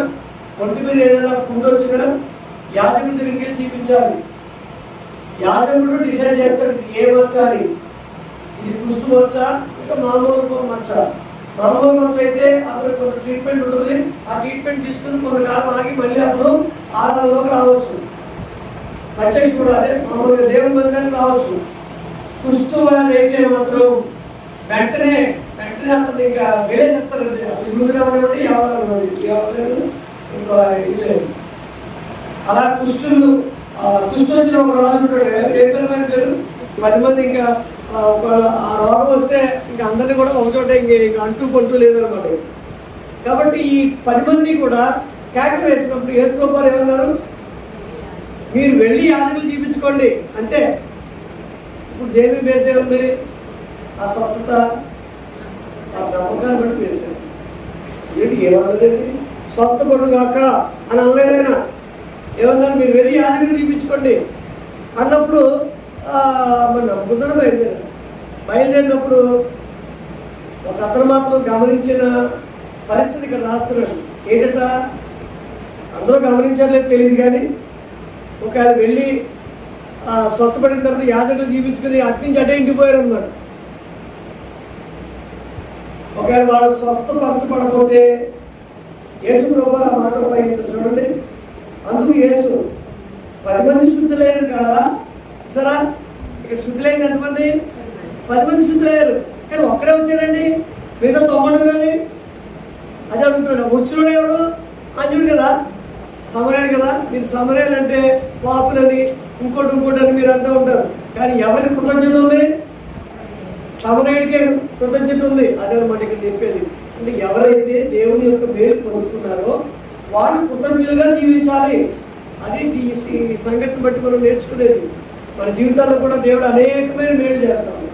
ఒంటి మీద ఏదైనా పుండు వచ్చినా యాజకుడి దగ్గరికి వెళ్ళి చూపించాలి. యాజకుడు డిసైడ్ చేస్తాడు ఇది ఏ మచ్చ అని. ఇది కుష్టు మచ్చ, ఇంకా మామూలు మచ్చ. మామూలు మచ్చ అయితే అతను కొంత ట్రీట్మెంట్ ఉంటుంది. ఆ ట్రీట్మెంట్ తీసుకుని కొంతకాలం ఆగి మళ్ళీ అతను ఆరాధనలోకి రావచ్చు. ప్రత్యక్ష కూడా అదే మామూలుగా దేవుని మందిరానికి రావచ్చు. కుష్టు వ్యాధి అయితే మాత్రం వెంటనే అతను ఇంకా వేలేసేస్తారు. అతను యూదులు అవ్వండి, ఎవరు ఇంకా లేదు. అలా కుష్టు వచ్చిన ఒక రాజు ఉంటాడు. ఏ పేరు 10 మంది ఇంకా ఒక ఆ రోగం వస్తే ఇంకా అందరినీ కూడా ఒక చోట ఇంక అంటూ లేదనమాట. కాబట్టి ఈ 10 మంది కూడా కేకలు వేసినప్పుడు యేసు ప్రభువు ఏమన్నారు? మీరు వెళ్ళి యాజకులు చూపించుకోండి అంతే. ఇప్పుడు దేని వేసే ఉంది? ఆ స్వస్థత ఆ నమ్మకాన్ని బట్టి వేసాడు. ఏంటి ఏమన్నదండి? స్వస్థపడు కాక అని అనలేదైనా ఏమన్నారు? మీరు వెళ్ళి యాజకులు చూపించుకోండి అన్నప్పుడు మన నమ్ముదల బయలుదేరినప్పుడు ఒక అతను మాత్రం గమనించిన పరిస్థితి ఇక్కడ రాస్తున్నాడు. ఏంటంట? అందరూ గమనించట్లేదు తెలియదు, కానీ ఒకవేళ వెళ్ళి స్వస్థపడిన తర్వాత యాజకులు జీవించుకుని అటు నుంచి అటే ఇంటిపోయారు అన్నమాట. ఒకవేళ వాళ్ళు స్వస్థపరచబడకపోతే యేసు ప్రభువు ఆ మాట ఉపయోగించారు చూడండి. అందుకు యేసు 10 మంది శుద్ధులైన కాదా? సరా ఇక్కడ శుద్ధులైన ఎంతమంది? 10 మంది శుద్ధులయ్యారు, కానీ ఒక్కడే వచ్చారండి. మిగతా 90 కానీ అది అడుగుతున్నాడు. వచ్చినోడు ఎవరు? అంజుడు కదా, సమరయుడు కదా. మీరు సమరయులు అంటే పాపులని ఇంకోటి అని మీరు అంటూ ఉంటారు. కానీ ఎవరికి కృతజ్ఞత ఉంది? సమరయుడికే కృతజ్ఞత ఉంది. అదే అన్నమాట ఇక్కడ చెప్పేది. అంటే ఎవరైతే దేవుని యొక్క మేలు పొందుతున్నారో వాళ్ళు కృతజ్ఞతగా జీవించాలి. అది ఈ సంఘటన బట్టి మనం నేర్చుకునేది. మన జీవితాల్లో కూడా దేవుడు అనేకమైన మేలు చేస్తాము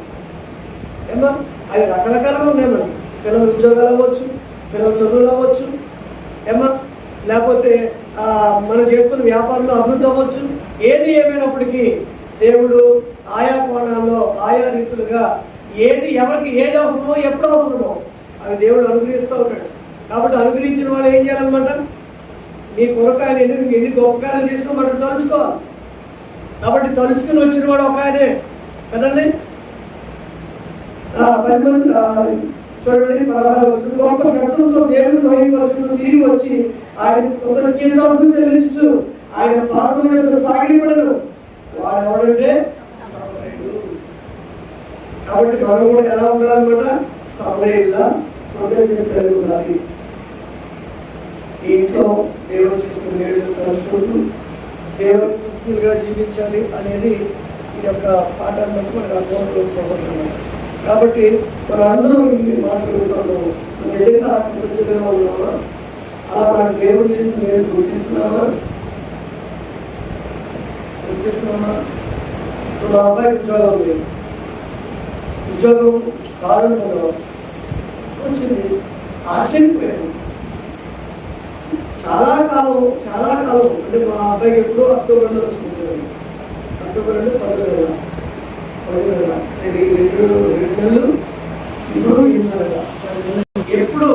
ఏమన్నా. అవి రకరకాలుగా ఉన్నాయి. మనం పిల్లల ఉద్యోగాలు అవ్వచ్చు, పిల్లల చదువులు అవ్వచ్చు ఏమన్నా, లేకపోతే మనం చేస్తున్న వ్యాపారంలో అభివృద్ధి అవ్వచ్చు. ఏది ఏమైనప్పటికీ దేవుడు ఆయా కోణాల్లో ఆయా రీతులుగా ఎవరికి ఏది అవసరమో ఎప్పుడు అవసరమో అవి దేవుడు అనుగ్రహిస్తూ ఉన్నాడు. కాబట్టి అనుగ్రహించిన వాళ్ళు ఏం చేయాలన్నమాట? మీ కొరకు ఆయన ఎన్ని గొప్ప కార్యాలు చేసినా మనం తలుచుకోవాలి. కాబట్టి తలుచుకుని వచ్చిన వాడు ఒక ఆయనే కదండి. 10 మంది చూడండి 16 గొప్ప శబ్దంతో దేవుని మహిమపరచుతూ తిరిగి వచ్చి ఆయన కృతజ్ఞతార్థం చెల్లించు ఆయన పాదముల యొక్క సాగిలపడను. వాడు ఎవడంటే సమరయుడు. కాబట్టి మనం కూడా ఎలా ఉండాలన్నమాట? సమరయుడిలా కృతజ్ఞత కలిగి ఉండాలి. ఇంట్లో దేవుడు చేసిన మేలు తలుచుకుంటూ దేవుడు కృతజ్ఞతగా జీవించాలి అనేది ఈ యొక్క పాఠాన్ని బట్టి మనకు అర్థం సహోదరులు. కాబట్టి మన అందరం ఈ మాట్లాడుకుంటాము. నిజంగా కృతజ్ఞతగా ఉన్నామా? అలా మనకు దేవుడు చేసిన మేలు గుర్తిస్తున్నామా? ఇప్పుడు మా అబ్బాయికి ఉద్యోగం ఉంది. ఉద్యోగం కాదనుకున్నాం, వచ్చింది, ఆశ్చర్యపోయాను. చాలా కాలం అంటే మా అబ్బాయికి ఎప్పుడో అక్టోబర్లో వచ్చింది. అక్టోబర్ అంటే 10 నెలలు 2 నెలలు ఇప్పుడు 8 నెలలు. ఎప్పుడు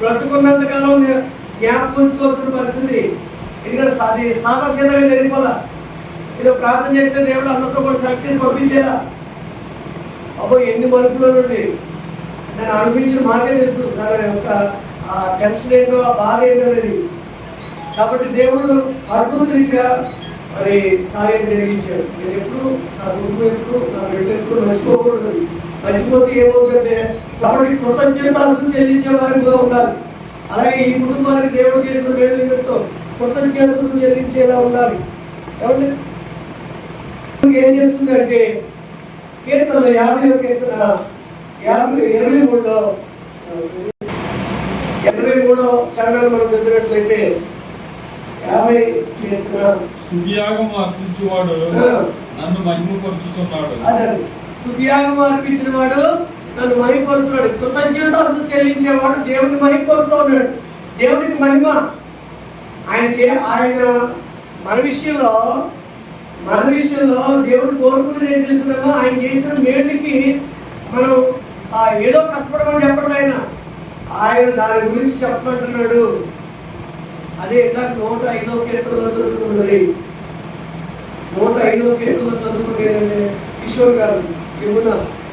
బ్రతుకున్నంతకాలం జ్ఞాపకం ఉంచుకోవాల్సిన పరిస్థితి. ఎందుకంటే అది సాదా సీదాగా జరిగిపోదా. ఇలా ప్రార్థన చేస్తే దేవుడు అందరితో కూడా సెలెక్ట్ చేసి పంపించేలా. అబ్బో ఎన్ని మరుపులో నుండి దాన్ని అనిపించిన మాకే తెలుసు దాని యొక్క టెన్షన్ ఏంటో, ఆ బాధ ఏంటో అనేది. కాబట్టి దేవుడు అద్భుత రీతిగా మరి కార్యం జరిగించాడు. నేను ఎప్పుడు నా కుటుంబం ఎప్పుడు నా బిడ్డ ఎప్పుడు మర్చిపోకూడదు. మర్చిపోతే ఏమవుతుందంటే కాబట్టి కృతజ్ఞతలు చెల్లించే వారిగా ఉండాలి. అలాగే ఈ కుటుంబానికి దేవుడు చేసిన మేలు నిమిత్తం కృతజ్ఞతలు చెల్లించేలా ఉండాలి. ఏమంటే ఏం చేస్తుందంటే కీర్తన 50వ కీర్తన 23వ చరణాలు మనం చదివినట్లయితే 50 కీర్తన స్తుతియాగము అర్పించువాడు నన్ను మహిమపరుచుతున్నాడు. అదే స్తుతియాగము అర్పించిన వాడు నన్ను మహిమపరుస్తున్నాడు. కృతజ్ఞతలు చెల్లించేవాడు దేవుడిని మహిమపరుస్తూ ఉన్నాడు. దేవుడికి మహిమ ఆయన మన విషయంలో దేవుడు కోరుకునేది ఏం చేస్తున్నామో ఆయన చేసిన మేలుకి మనం ఏదో కష్టపడమని చెప్పడం ఆయన దాని గురించి చెప్పమంటున్నాడు. అదే ఇందాక 105వ కీర్తనలో చదువుకున్నది. 105వ కీర్తనలో చదువుకునేదంటే కిషోర్ గారు యమున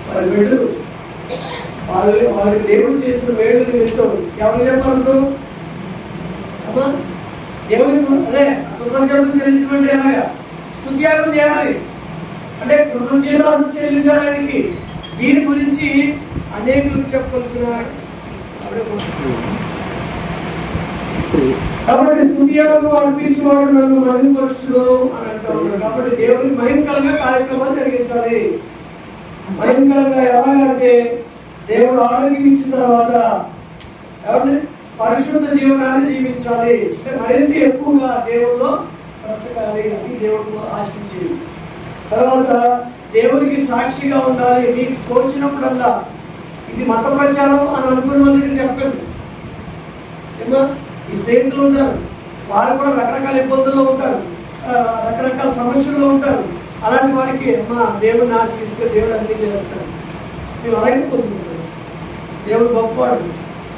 వారి బిడ్డలు వాళ్ళకి దేవుడు చేసిన మేలు నిమిత్తం ఎవరు చెప్పారు అమ్మా? దేవుడికి అదే కృతజ్ఞతలు చెల్లించమంటే ఎలాగా? స్తుతియాగం చేయాలి అంటే కృతజ్ఞతలు చెల్లించడానికి దీని గురించి అనేకులకు చెప్పవలసిన. కాబట్టి స్తుతియాగం అర్పించేవాడు నన్ను మహిమపరుచును అని అంటూ ఉన్నాడు. కాబట్టి దేవుడికి మహిమకరంగా కార్యక్రమాలు జరిగించాలి. మహిమకరంగా ఎలాగంటే దేవుడు ఆరోగ్యం ఇచ్చిన తర్వాత ఎవరిని పరిశుద్ధ జీవనాన్ని జీవించాలి. మరింత ఎక్కువగా దేవుల్లో బ్రతకాలి. అది దేవుడు ఆశించేది. తర్వాత దేవుడికి సాక్షిగా ఉండాలి. మీకు తోచినప్పుడల్లా ఇది మత ప్రచారం అని అనుకునే వాళ్ళకి చెప్పండి. ఈ స్నేహితులు ఉంటారు, వారు కూడా రకరకాల ఇబ్బందుల్లో ఉంటారు, రకరకాల సమస్యల్లో ఉంటారు. అలాంటి వారికి మా దేవుడిని ఆశ్రయిస్తే దేవుడు అన్ని చేస్తాడు. మేము అలాగే పొందుకుంటాం. దేవుడు గొప్పవాడు.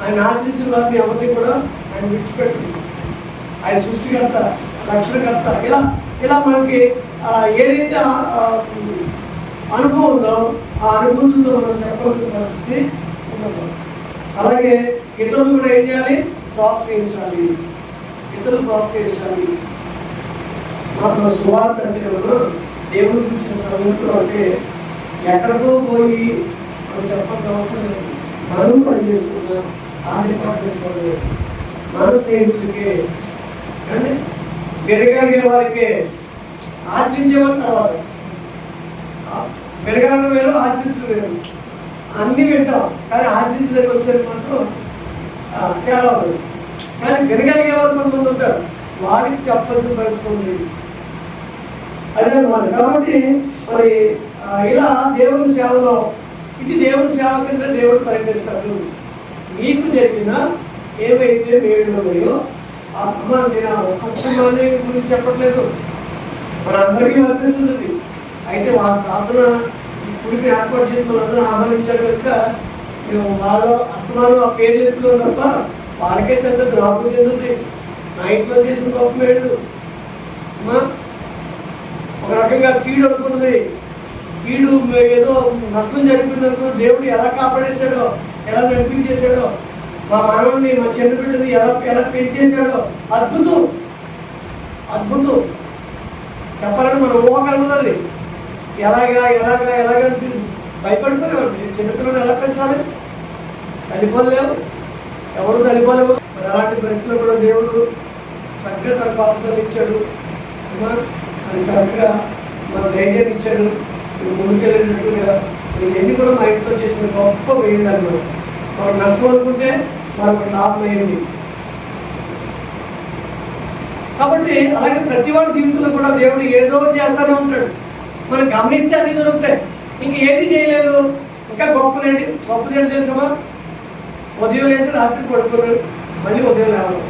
ఆయన ఆశ్రయించిన వారిని ఎవరిని కూడా ఆయన విడిచిపెట్టండి. ఆయన సృష్టికర్త, రక్షణకర్త. ఇలా మనకి ఏదైతే అనుభవం ఉందో ఆ అనుభూతులతో మనం చెప్పవలసిన పరిస్థితి ఉండదు. అలాగే ఇతరులు కూడా ఏం చేయాలి? ప్రోత్సహించాలి. ఇతరులు ప్రోత్సహించాలి. మన సువార్త అంటే దేవుడి గురించిన సంగతులు అంటే ఎక్కడికో పోయి మనం చెప్పాల్సిన అవసరం లేదు. మనం పనిచేస్తున్నాం ఆ డిపార్ట్మెంట్ మన స్నేహితులకే అంటే పెరగలిగే వారికే ఆచరించే వాళ్ళ తర్వాత పెరగడం వేరు, ఆచరించడం వేరు. అన్నీ వింటాం కానీ ఆచరించడానికి వచ్చేసరికి మాత్రం తేడా ఉంది. కానీ పెరగలిగే వాళ్ళు కొంతమంది ఉంటారు, వాళ్ళకి చెప్పాల్సిన పరిస్థితి ఉంది. అదే అన్నమాట. కాబట్టి మరి ఇలా దేవుని సేవలో ఇది దేవుని సేవ కింద దేవుడు పరిగణిస్తాడు. మీకు జరిగిన ఏవైతే మేలు ఉన్నాయో అమ్మ నేను ఒక కుటుంబాన్ని గురించి చెప్పట్లేదు, మన అందరికీ వర్తిస్తుంది. అయితే వాళ్ళ ప్రార్థన ఇప్పటికి ఏర్పాటు చేసిన వాళ్ళందరూ ఆహ్వానించారు కనుక మేము వాళ్ళ అస్తమానం ఆ పేర్లు ఎత్తులో తప్ప వాళ్ళకే చెందదు, నాకు చెందుతుంది. నా ఇంట్లో చేసిన గొప్ప మేలు అమ్మా. ఒక రకంగా కీడు అనుకున్నది, కీడు ఏదో నష్టం జరిపిందనుకో దేవుడు ఎలా కాపాడేశాడో, ఎలా నడిపించేశాడో, మా మనవుని మా చిన్న బిడ్డని ఎలా పెంచేశాడో అద్భుతం. అద్భుతం చెప్పాలని మన ఊహకన్నది. ఎలాగా భయపడిపోయేవాడు. చిన్నపిల్లలు ఎలా పెంచాలి? తల్లిపోలేవు, ఎవరు తల్లిపోలేవు. మరి అలాంటి పరిస్థితుల్లో కూడా దేవుడు చక్కగా తన పాపం ఇచ్చాడు. అది చక్కగా మన ధైర్యాన్ని ఇచ్చాడు. ముందుకెళ్ళినట్టుగా ఇవన్నీ కూడా మా ఇంట్లో చేసిన గొప్ప వేయండి అన్నమాట. మనకు నష్టం అనుకుంటే మనకు లాభం అయ్యింది. కాబట్టి అలాగే ప్రతి వాడి జీవితంలో కూడా దేవుడు ఏదో చేస్తూనే ఉంటాడు. మనం గమనిస్తే అన్ని దొరుకుతాయి. ఇంక ఏది చేయలేదు. ఇంకా గొప్పదేంటి తెలుసామా? ఉదయం లేస్తే రాత్రి పడుకోలేదు, మళ్ళీ ఉదయం లేవడం.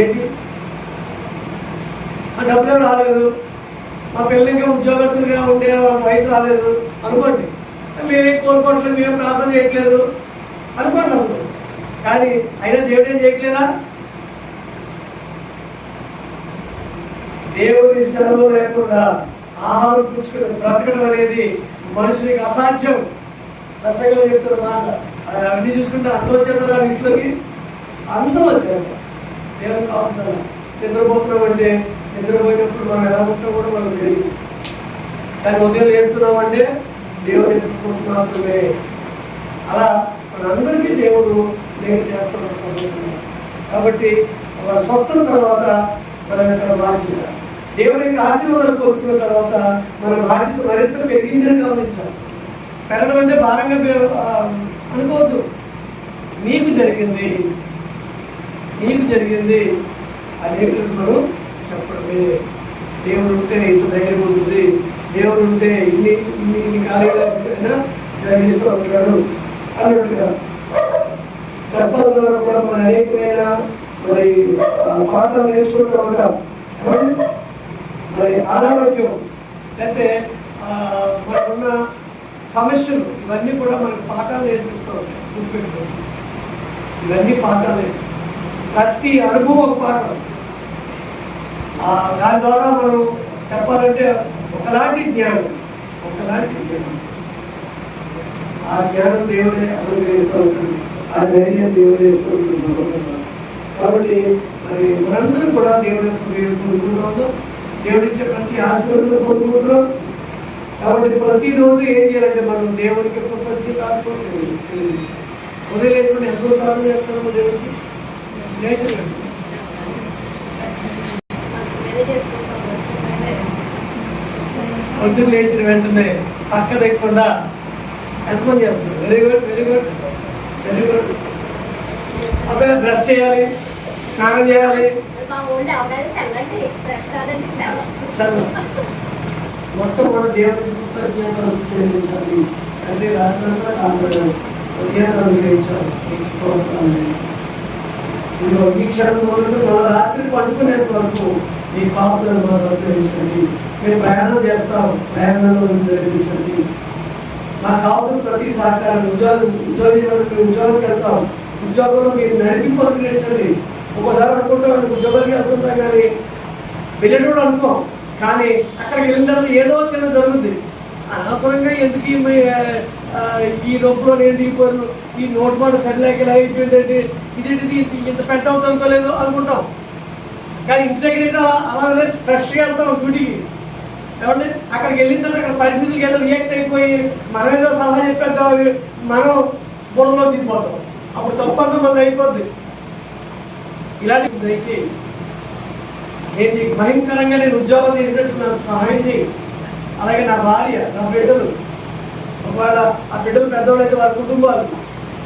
ఏంటి ఆ డబ్బులు ఏమి రాలేదు, మా పిల్లలు ఇంకా ఉద్యోగస్తులుగా ఉండే వాళ్ళ వయసు రాలేదు అనుకోండి, మేమేం కోరుకోవట్లేదు, మేము ప్రార్థన చేయట్లేదు అనుకోండి అసలు. కానీ అయినా దేవుడు ఏం చేయట్లేదా? దేవుడి సెలవు లేకుండా ఆహారం పుచ్చుకుని బ్రతకడం అనేది మనుషునికి అసాధ్యం. రసంగా చెప్తున్న మాట అవన్నీ చూసుకుంటే అందరూ వచ్చేస్తారు ఆ ఇంట్లోకి, అందరూ వచ్చేస్తారు. దేవుని కాపుదల. నిద్రపోతున్నామంటే నిద్రపోయినప్పుడు మనం ఎలా ఉంటున్నా కూడా మనకు తెలియదు, కానీ ఉదయం వేస్తున్నామంటే దేవుని మాత్రమే. అలా మనందరికీ దేవుడు నేను చేస్తున్న సందర్భంగా. కాబట్టి ఒక స్వస్థత తర్వాత మన యొక్క బాధ్యత, దేవుని యొక్క ఆశీర్వాదాలు పొందుకున్న తర్వాత మన బాధ్యత మరింత పెరిగిందని గమనించాలి. పెరగడం అంటే భారంగా అనుకోవద్దు. నీకు జరిగింది అనేకులకు మనం చెప్పడమే. దేవుడు ఉంటే ఇంత ధైర్యం ఉంటుంది, దేవుడు ఉంటే ఇన్ని కార్యాలైనా జరిగిస్తూ ఉంటాడు అన్నట్టుగా. కష్టాలలో కూడా మన అనేకమైన మరి పాఠాలు నేర్చుకుంటూ ఉంటాం. మరి అనారోగ్యం లేకపోతే మనకున్న సమస్యలు ఇవన్నీ కూడా మనకి పాఠాలు నేర్పిస్తూ ఉంటాయి. గుర్తుపెట్టుకోండి, ఇవన్నీ పాఠాలే. ప్రతి అనుభవం ఒక పాఠం. దాని ద్వారా మనం చెప్పాలంటే ఒకలాంటి జ్ఞానం. ఆ జ్ఞానం దేవుడే అనుగ్రహిస్తూ ఉంటుంది, ఆ ధైర్యం దేవుడే ఇస్తూ ఉంటుంది. కాబట్టి మరి మనందరం కూడా దేవుడి పొందుకుంటున్నాం, దేవుడిచ్చే ప్రతి ఆశీర్వాదం పొందుకుంటున్నాం. కాబట్టి ప్రతిరోజు ఏం చేయాలంటే మనం దేవుడికి ప్రతి కాదు ఉదయం లేకుండా ఎంతో కాదు చెప్తాము దేవుడికి లేచి పొద్దున్న లేచిన వెంటనే పక్క తెక్కకుండా ఎంతమంది చేస్తున్నారు? Very good. అబ్బాయి బ్రష్ చేయాలి, స్నానం చేయాలి, మొత్తం కూడా దేవుడికి కృతజ్ఞతలు చెల్లించాలి. తండ్రి రాత్రంతా అనుగ్రహించాలి. ఈ క్షణం మొదలు మన రాత్రి పండుకునేంత వరకు ఈ పాపలను మనం అనుగ్రహించండి. మేము ప్రయాణం చేస్తాం, ప్రయాణంలో నిర్వహించండి. నాకు కావాల్సిన ప్రతి సహకారం ఉద్యోగానికి వెళ్తాం, ఉద్యోగంలో మీరు నడిపింపు అనుగ్రహించండి. ఒక్కోసారి అనుకుంటాం ఉద్యోగానికి వెళ్తుంటాం కానీ వెళ్ళేటప్పుడు అనుకోం, కానీ అక్కడికి వెళ్ళిన తర్వాత ఏదో చిన్న జరుగుద్ది. అనవసరంగా ఎందుకు ఈ నొప్పులో నేను దిగిపోయాను, ఈ నోట్ మాట సెటిల్ ఇలా అయిపోయిందంటే ఇదేంటిది ఇంత పెద్ద అవుతుంది అనుకోలేదు అనుకుంటాం. కానీ ఇంటి దగ్గర అయితే అలా ఫ్రెష్గా వెళ్తాం డ్యూటీకి. ఏమంటే అక్కడికి వెళ్ళిన తర్వాత అక్కడ పరిస్థితులకి ఏదో రియాక్ట్ అయిపోయి మనం ఏదో సలహా చెప్పేద్దాం, మనం బుడలో దిగిపోతాం. అప్పుడు తప్పంతా మనది అయిపోద్ది. ఇలాంటి దయచేసి నేను నీకు భయంకరంగా నేను ఉద్యోగం చేసినట్టు నాకు సహాయం చేయి. అలాగే నా భార్య, నా బిడ్డలు, ఒకవేళ ఆ బిడ్డలు పెద్దవాళ్ళు అయితే వారి కుటుంబాలు,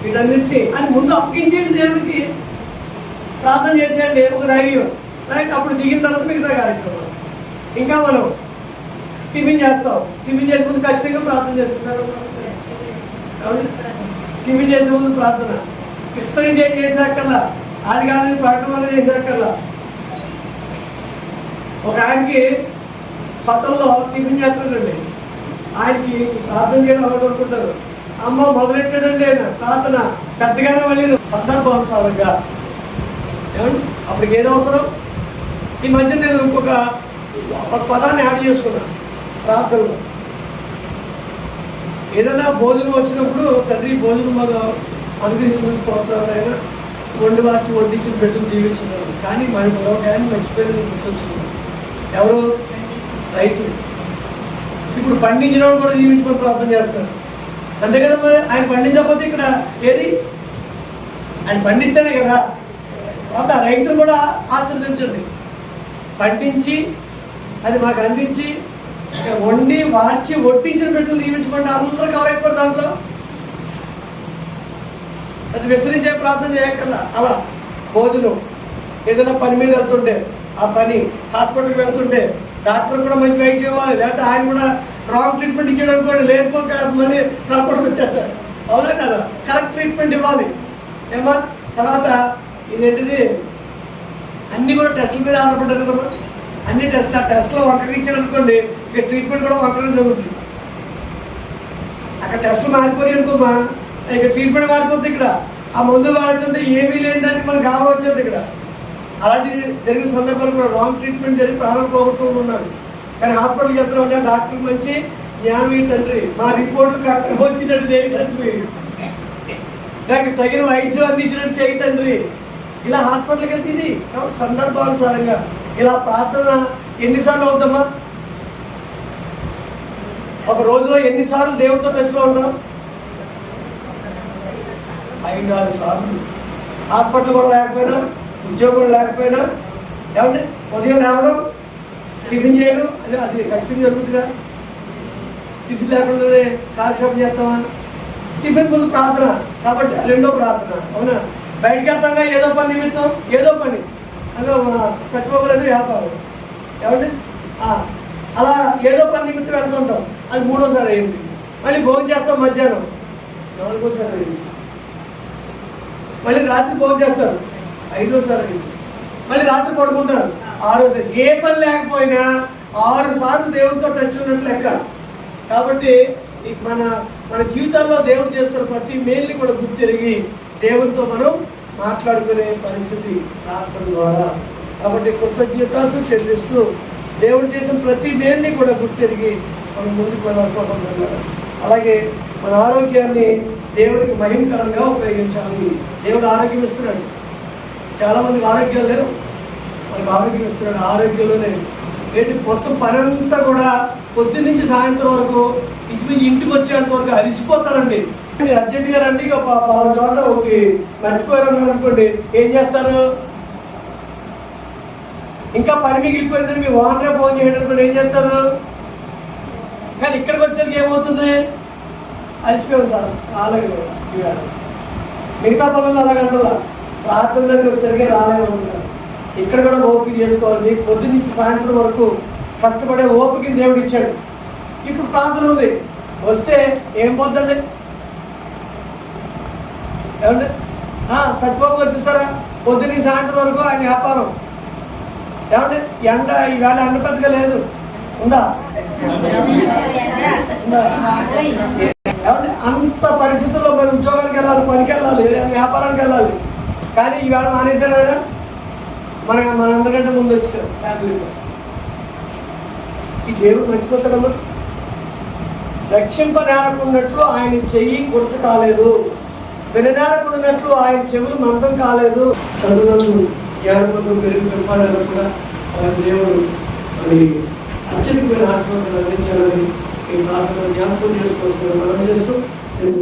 వీటన్నింటినీ అని ముందు అప్పగించేయండి. దేవుడికి ప్రార్థన చేసేయండి, ఒక ధైర్యం. రైట్, అప్పుడు దిగిన తర్వాత మిగతా కార్యక్రమం. ఇంకా మనం టిఫిన్ చేస్తాం, టిఫిన్ చేసే ముందు ఖచ్చితంగా ప్రార్థన చేస్తుంటారు. టిఫిన్ చేసే ముందు ప్రార్థన, ఇస్త్రీ చేసాకల్లా, ఆది కాలం ప్రకటన వల్ల చేసాకల్లా. ఒక ఆయనకి హోటల్లో టిఫిన్ చేస్తాడండి, ఆయనకి ప్రార్థన చేయడం అలవాటు అనుకుంటారు. అమ్మ మొదలెట్టాడండి ఆయన ప్రార్థన పెద్దగానే మళ్ళీ సందర్భానుసారంగా. ఏమండి అప్పటికి ఏది అవసరం. ఈ మధ్య నేను ఇంకొక పదాన్ని యాడ్ చేసుకున్నాను ప్రార్థనలో. ఏదైనా భోజనం వచ్చినప్పుడు తండ్రి భోజనం మాకు అనుగ్రహించిన స్తోత్రాలు అయినా వండి వాచి వడ్డించిన బిడ్డలు దీవించున్నారు. కానీ మన ఒక ఆయన మర్చిపోయిన గుర్తొచ్చుకున్నాను. ఎవరు? రైతులు. ఇప్పుడు పండించిన వాళ్ళు కూడా దీవించుకొని ప్రార్థన చేస్తారు. అంతే కదా. మరి ఆయన పండించకపోతే ఇక్కడ ఏది? ఆయన పండిస్తేనే కదా. కాబట్టి ఆ రైతులు కూడా ఆశీర్వదించండి. పండించి అది మాకు అందించి వండి వార్చి వడ్డించిన బిడ్డలు దీవించుకుంటే అందరూ కవర్ అయిపోతారు దాంట్లో. అది విస్తరించే ప్రార్థన చేయక్కర్లా. అలా భోజనం, ఏదైనా పని మీద వెళ్తుంటే ఆ పని, హాస్పిటల్కి వెళ్తుంటే డాక్టర్ కూడా మంచి వైద్యం ఇవ్వాలి. లేకపోతే ఆయన కూడా రాంగ్ ట్రీట్మెంట్ ఇచ్చాడు అనుకోండి, లేకపోతే మళ్ళీ హాస్పిటల్కి వచ్చేస్తారు. అవునా కదా? కరెక్ట్ ట్రీట్మెంట్ ఇవ్వాలి ఏమా. తర్వాత ఇదేంటిది అన్నీ కూడా టెస్టుల మీద ఆధారపడ్డారు కదా. అన్ని టెస్ట్లు, ఆ టెస్ట్లో వంకరగా ఇచ్చాడు అనుకోండి, ఇక ట్రీట్మెంట్ కూడా వంకరగా జరుగుతుంది. అక్కడ టెస్టులు మారిపోయి అనుకోమా, ఇక ట్రీట్మెంట్ మారిపోతుంది. ఇక్కడ ఆ మందులు వాడుతుంటే ఏమీ లేని దానికి మనకు గాబరా వచ్చేది. ఇక్కడ అలాంటి జరిగిన సందర్భాలు కూడా రాంగ్ ట్రీట్మెంట్ జరిగి ప్రాణాలు పోగొట్టుకుంటూ ఉన్నారు. కానీ హాస్పిటల్కి వెళ్తూ ఉంటే డాక్టర్ మంచి జ్ఞానం తండ్రి, మా రిపోర్ట్లు కరెక్ట్గా వచ్చినట్టు చేయి తండ్రి. నాకు తగిన వైద్యం అందించినట్టు చేయి తండ్రి. ఇలా హాస్పిటల్కి వెళ్తే ఇది సందర్భానుసారంగా ఇలా ప్రార్థన ఎన్నిసార్లు అవుతామా? ఒక రోజులో ఎన్నిసార్లు దేవుడితో టచ్లో ఉంటాం? 5-6 సార్లు. హాస్పిటల్ కూడా లేకపోయినా, ఉద్యోగం కూడా లేకపోయినా, ఏమంటే ఉదయం లేవడం, టిఫిన్ చేయడం, అది ఖచ్చితంగా జరుగుతుందిగా. టిఫిన్ లేకుండానే కాలక్షేపం చేస్తామా? టిఫిన్ ముందు ప్రార్థన కాబట్టి రెండో ప్రార్థన. అవునా? బయటికి వెళ్తాగా ఏదో పని నిమిత్తం, ఏదో పని అలా సచివలేదు వ్యాపారం, ఏమంటే అలా ఏదో పని నిమిత్తం వెళ్తుంటాం. అది 3వసారి అయింది. మళ్ళీ భోజనం చేస్తాం మధ్యాహ్నం, 4వసారి అయింది. మళ్ళీ రాత్రి భోజనం చేస్తారు, 5వసారి అయింది. మళ్ళీ రాత్రి పడుకుంటారు, 6వసారి. ఏ పని లేకపోయినా 6 సార్లు దేవుడితో టచ్ ఉన్నట్లు లెక్క. కాబట్టి మన జీవితాల్లో దేవుడు చేస్తున్న ప్రతి మేల్ని కూడా గుర్తిరిగి దేవునితో మనం మాట్లాడుకునే పరిస్థితి ప్రార్థన ద్వారా. కాబట్టి కృతజ్ఞతలు చెల్లిస్తూ దేవుడు చేసిన ప్రతి మేల్ని కూడా గుర్తిరిగి మనం ముందుకు వెళ్ళాల్సిన అవసరం. అలాగే మన ఆరోగ్యాన్ని దేవుడికి మహిమకరంగా ఉపయోగించాలి. దేవుడు ఆరోగ్యం ఇస్తున్నాడు. చాలామందికి ఆరోగ్యం లేవు, మనకు ఆరోగ్యం ఇస్తున్నాడు. ఆరోగ్యంలోనే ఏంటి మొత్తం పని అంతా కూడా పొద్దున్న నుంచి సాయంత్రం వరకు ఇంచుమించి ఇంటికి వచ్చేంత వరకు అలిసిపోతారండి. మీరు అర్జెంటుగా రండి, ఇక పలానా చోట ఒకటి మర్చిపోయారన్నారు అనుకోండి, ఏం చేస్తారు? ఇంకా పని మిగిలిపోయిందని మీ ఓనరే ఫోన్ చేయడం అనుకోండి, ఏం చేస్తారు? కానీ ఇక్కడికి వచ్చేసరికి ఏమవుతుంది? అలిసిపోయాం సార్, రాలేదు. మిగతా పనులు అలాగంటలా ప్రార్థన దగ్గరికి వచ్చేసరికి రాలేమంటున్నారు. ఇక్కడ కూడా ఓపిక చేసుకోవాలి. మీకు పొద్దు నుంచి సాయంత్రం వరకు కష్టపడే ఓపిక దేవుడు ఇచ్చాడు. ఇప్పుడు ప్రార్థన ఉంది, వస్తే ఏం పోద్దండి? ఏమండి సత్యబాబు గారు చూసారా? పొద్దున్న సాయంత్రం వరకు ఆయన వ్యాపారం. ఏమండి ఎండ ఈవేళ ఎండ పెద్దగా లేదు, ఉందా? ఏమండి అంత పరిస్థితుల్లో మరి ఉద్యోగానికి వెళ్ళాలి, పనికి వెళ్ళాలి, వ్యాపారానికి వెళ్ళాలి. కానీ ఈవేళ మానేశారు ఆయన. మనందరికంటే ముందు వచ్చారు ఫ్యామిలీలో. ఈ దేవుడు మర్చిపోతాడమ్మా. రక్షింపనేరకున్నట్లు ఆయన చెయ్యి గుర్చ కాలేదు, విననేరకున్నట్లు ఆయన చెవులు మందం కాలేదు. చదువులను జ్ఞానంతో పెంపాడాలని కూడా ఆయన దేవుడు మరి అత్యధికమైన ఆశీర్వాదాలు అందించాలని ఈ ప్రార్థన జ్ఞాపకం చేసుకోవాల్సిన మనం చేస్తూ నేను